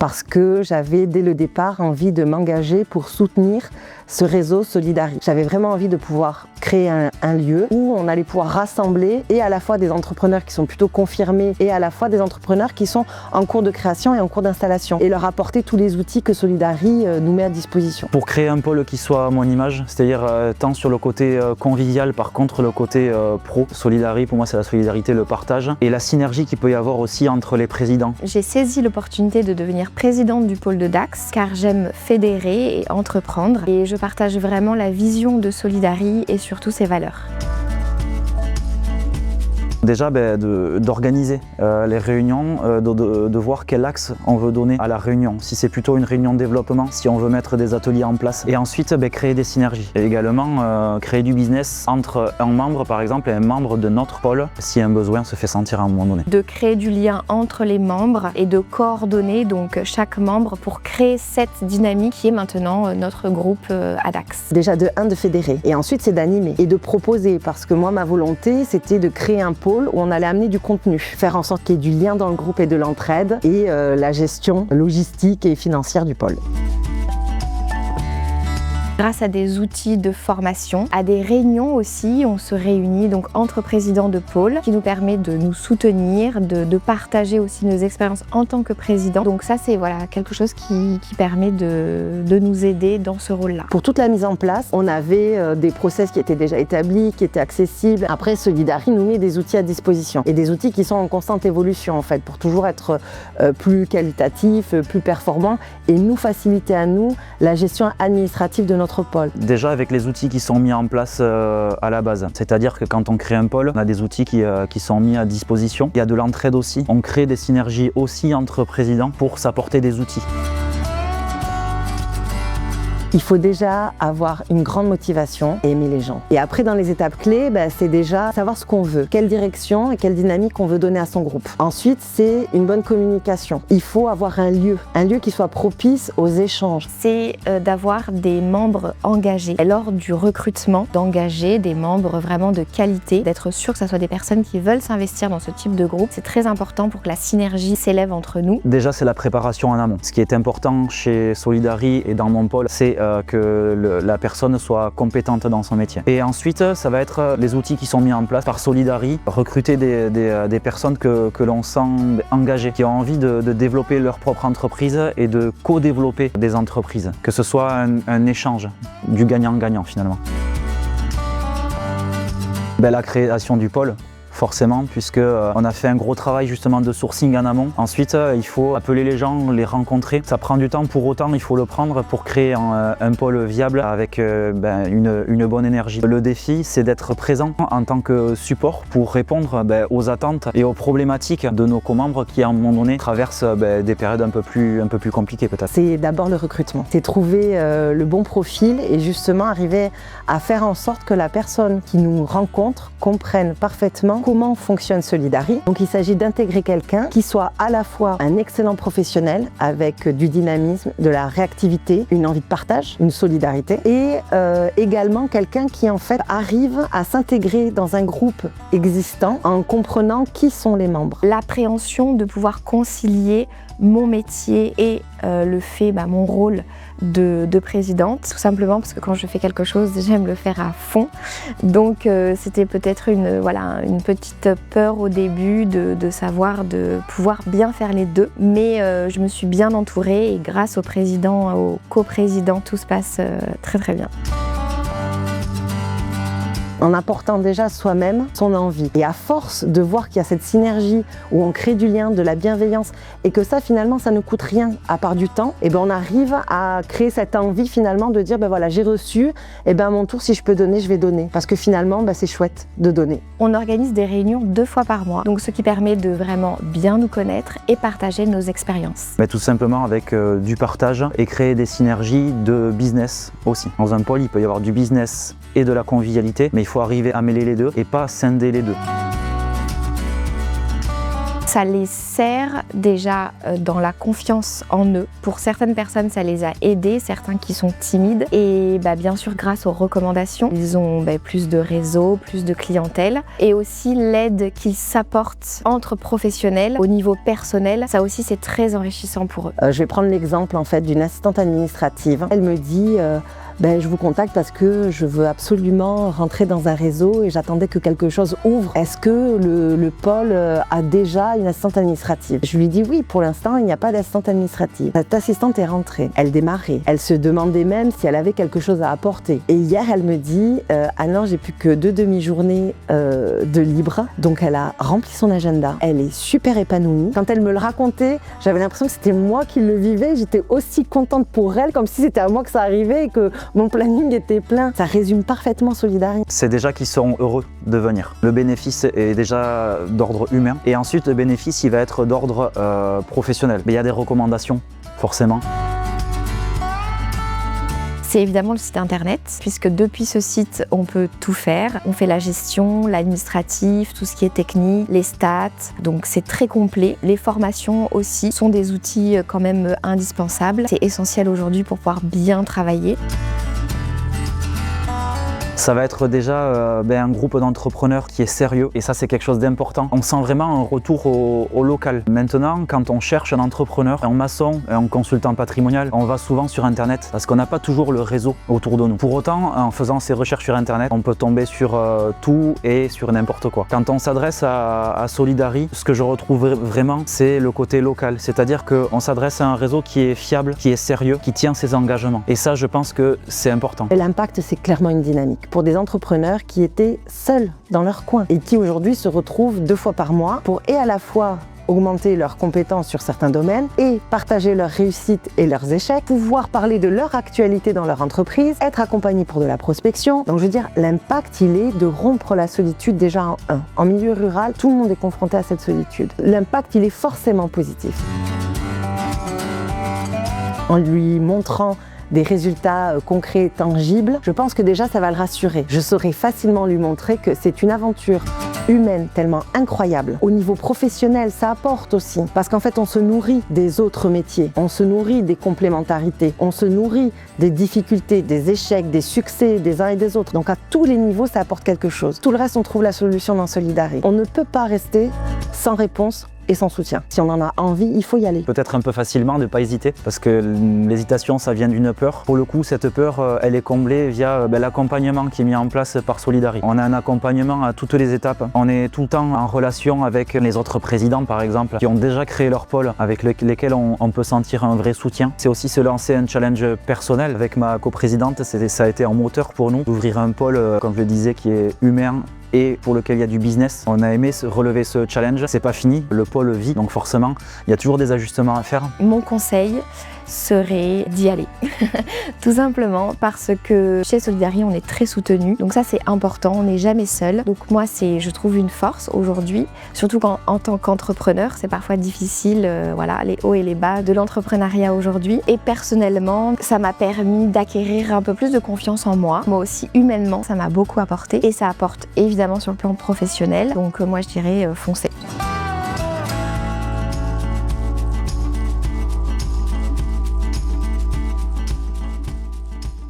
parce que j'avais dès le départ envie de m'engager pour soutenir ce réseau Solidari. J'avais vraiment envie de pouvoir créer un lieu où on allait pouvoir rassembler et à la fois des entrepreneurs qui sont plutôt confirmés et à la fois des entrepreneurs qui sont en cours de création et en cours d'installation et leur apporter tous les outils que Solidari nous met à disposition. Pour créer un pôle qui soit à mon image, c'est-à-dire tant sur le côté convivial, par contre le côté pro, Solidari pour moi c'est la solidarité, le partage et la synergie qu'il peut y avoir aussi entre les présidents. J'ai saisi l'opportunité de devenir présidente du pôle de Dax car j'aime fédérer et entreprendre et je partage vraiment la vision de Solidari et surtout ses valeurs. Déjà d'organiser les réunions, de voir quel axe on veut donner à la réunion. Si c'est plutôt une réunion de développement, si on veut mettre des ateliers en place. Et ensuite créer des synergies. Et également créer du business entre un membre par exemple et un membre de notre pôle si un besoin se fait sentir à un moment donné. De créer du lien entre les membres et de coordonner donc chaque membre pour créer cette dynamique qui est maintenant notre groupe à Dax. Déjà de fédérer et ensuite c'est d'animer et de proposer parce que moi ma volonté c'était de créer un pôle où on allait amener du contenu, faire en sorte qu'il y ait du lien dans le groupe et de l'entraide et la gestion logistique et financière du pôle. Grâce à des outils de formation, à des réunions aussi, on se réunit donc entre présidents de pôle qui nous permet de nous soutenir, de partager aussi nos expériences en tant que président. Donc ça c'est quelque chose qui permet de nous aider dans ce rôle-là. Pour toute la mise en place, on avait des process qui étaient déjà établis, qui étaient accessibles. Après, Solidari nous met des outils à disposition et des outils qui sont en constante évolution en fait pour toujours être plus qualitatifs, plus performants et nous faciliter à nous la gestion administrative de notre pôle. Déjà avec les outils qui sont mis en place à la base, c'est-à-dire que quand on crée un pôle, on a des outils qui sont mis à disposition. Il y a de l'entraide aussi, on crée des synergies aussi entre présidents pour s'apporter des outils. Il faut déjà avoir une grande motivation et aimer les gens. Et après, dans les étapes clés, c'est déjà savoir ce qu'on veut, quelle direction et quelle dynamique on veut donner à son groupe. Ensuite, c'est une bonne communication. Il faut avoir un lieu qui soit propice aux échanges. C'est d'avoir des membres engagés. Et lors du recrutement, d'engager des membres vraiment de qualité, d'être sûr que ce soit des personnes qui veulent s'investir dans ce type de groupe. C'est très important pour que la synergie s'élève entre nous. Déjà, c'est la préparation en amont. Ce qui est important chez Solidari et dans mon pôle, c'est que la personne soit compétente dans son métier. Et ensuite, ça va être les outils qui sont mis en place par Solidari, recruter des personnes que l'on sent engagées, qui ont envie de développer leur propre entreprise et de co-développer des entreprises, que ce soit un échange, du gagnant-gagnant finalement. La création du pôle, forcément, puisqu'on a fait un gros travail justement de sourcing en amont. Ensuite, il faut appeler les gens, les rencontrer. Ça prend du temps, pour autant, il faut le prendre pour créer un pôle viable avec une bonne énergie. Le défi, c'est d'être présent en tant que support pour répondre aux attentes et aux problématiques de nos co-membres qui, à un moment donné, traversent des périodes un peu plus compliquées peut-être. C'est d'abord le recrutement. C'est trouver le bon profil et justement arriver à faire en sorte que la personne qui nous rencontre comprenne parfaitement comment fonctionne Solidari. Donc il s'agit d'intégrer quelqu'un qui soit à la fois un excellent professionnel avec du dynamisme, de la réactivité, une envie de partage, une solidarité et également quelqu'un qui en fait arrive à s'intégrer dans un groupe existant en comprenant qui sont les membres. L'appréhension de pouvoir concilier mon métier et mon rôle de présidente, tout simplement parce que quand je fais quelque chose, j'aime le faire à fond. Donc c'était peut-être une petite peur au début de savoir de pouvoir bien faire les deux. Mais je me suis bien entourée et grâce au président, au coprésident, tout se passe très très bien. En apportant déjà soi-même son envie. Et à force de voir qu'il y a cette synergie où on crée du lien, de la bienveillance et que ça finalement ça ne coûte rien à part du temps, et on arrive à créer cette envie finalement de dire j'ai reçu, à mon tour si je peux donner, je vais donner. Parce que finalement c'est chouette de donner. On organise des réunions 2 fois par mois, donc ce qui permet de vraiment bien nous connaître et partager nos expériences. Tout simplement avec du partage et créer des synergies de business aussi. Dans un pôle, il peut y avoir du business et de la convivialité, mais il faut arriver à mêler les deux et pas scinder les deux. Ça les sert déjà dans la confiance en eux. Pour certaines personnes, ça les a aidés, certains qui sont timides. Et bien sûr, grâce aux recommandations, ils ont plus de réseau, plus de clientèle. Et aussi l'aide qu'ils s'apportent entre professionnels au niveau personnel. Ça aussi, c'est très enrichissant pour eux. Je vais prendre l'exemple en fait d'une assistante administrative. Elle me dit je vous contacte parce que je veux absolument rentrer dans un réseau et j'attendais que quelque chose ouvre. Est-ce que le pôle a déjà une assistante administrative? Je lui dis oui, pour l'instant, il n'y a pas d'assistante administrative. Cette assistante est rentrée, elle démarrait. Elle se demandait même si elle avait quelque chose à apporter. Et hier, elle me dit ah non, j'ai plus que 2 demi-journées de libre. Donc elle a rempli son agenda. Elle est super épanouie. Quand elle me le racontait, j'avais l'impression que c'était moi qui le vivais. J'étais aussi contente pour elle, comme si c'était à moi que ça arrivait et que mon planning était plein. Ça résume parfaitement Solidari. C'est déjà qu'ils seront heureux de venir. Le bénéfice est déjà d'ordre humain. Et ensuite, le bénéfice, il va être d'ordre professionnel. Mais il y a des recommandations, forcément. C'est évidemment le site internet, puisque depuis ce site, on peut tout faire. On fait la gestion, l'administratif, tout ce qui est technique, les stats, donc c'est très complet. Les formations aussi sont des outils quand même indispensables. C'est essentiel aujourd'hui pour pouvoir bien travailler. Ça va être déjà un groupe d'entrepreneurs qui est sérieux et ça c'est quelque chose d'important. On sent vraiment un retour au local. Maintenant, quand on cherche un entrepreneur, un maçon, un consultant patrimonial, on va souvent sur internet parce qu'on n'a pas toujours le réseau autour de nous. Pour autant, en faisant ces recherches sur internet, on peut tomber sur tout et sur n'importe quoi. Quand on s'adresse à Solidari, ce que je retrouve vraiment, c'est le côté local. C'est-à-dire qu'on s'adresse à un réseau qui est fiable, qui est sérieux, qui tient ses engagements. Et ça, je pense que c'est important. L'impact, c'est clairement une dynamique. Pour des entrepreneurs qui étaient seuls dans leur coin et qui aujourd'hui se retrouvent 2 fois par mois pour et à la fois augmenter leurs compétences sur certains domaines et partager leurs réussites et leurs échecs, pouvoir parler de leur actualité dans leur entreprise, être accompagnés pour de la prospection. Donc je veux dire, l'impact, il est de rompre la solitude déjà en un. En milieu rural, tout le monde est confronté à cette solitude. L'impact, il est forcément positif. En lui montrant des résultats concrets, tangibles, je pense que déjà ça va le rassurer. Je saurais facilement lui montrer que c'est une aventure humaine tellement incroyable. Au niveau professionnel, ça apporte aussi. Parce qu'en fait, on se nourrit des autres métiers. On se nourrit des complémentarités. On se nourrit des difficultés, des échecs, des succès des uns et des autres. Donc à tous les niveaux, ça apporte quelque chose. Tout le reste, on trouve la solution dans Solidari. On ne peut pas rester sans réponse et sans soutien. Si on en a envie, il faut y aller. Peut-être un peu facilement, ne pas hésiter, parce que l'hésitation, ça vient d'une peur. Pour le coup, cette peur, elle est comblée via l'accompagnement qui est mis en place par Solidari. On a un accompagnement à toutes les étapes. On est tout le temps en relation avec les autres présidents, par exemple, qui ont déjà créé leur pôle, avec lesquels on peut sentir un vrai soutien. C'est aussi se lancer un challenge personnel avec ma coprésidente. Ça a été un moteur pour nous d'ouvrir un pôle, comme je le disais, qui est humain et pour lequel il y a du business. On a aimé relever ce challenge. C'est pas fini, le pôle vit, donc forcément, il y a toujours des ajustements à faire. Mon conseil serait d'y aller. Tout simplement parce que chez Solidari, on est très soutenu. Donc ça, c'est important, on n'est jamais seul. Donc moi, c'est, je trouve, une force aujourd'hui, surtout en tant qu'entrepreneur. C'est parfois difficile, voilà, les hauts et les bas de l'entrepreneuriat aujourd'hui. Et personnellement, ça m'a permis d'acquérir un peu plus de confiance en moi. Moi aussi, humainement, ça m'a beaucoup apporté. Et ça apporte évidemment sur le plan professionnel. Donc moi, je dirais foncez.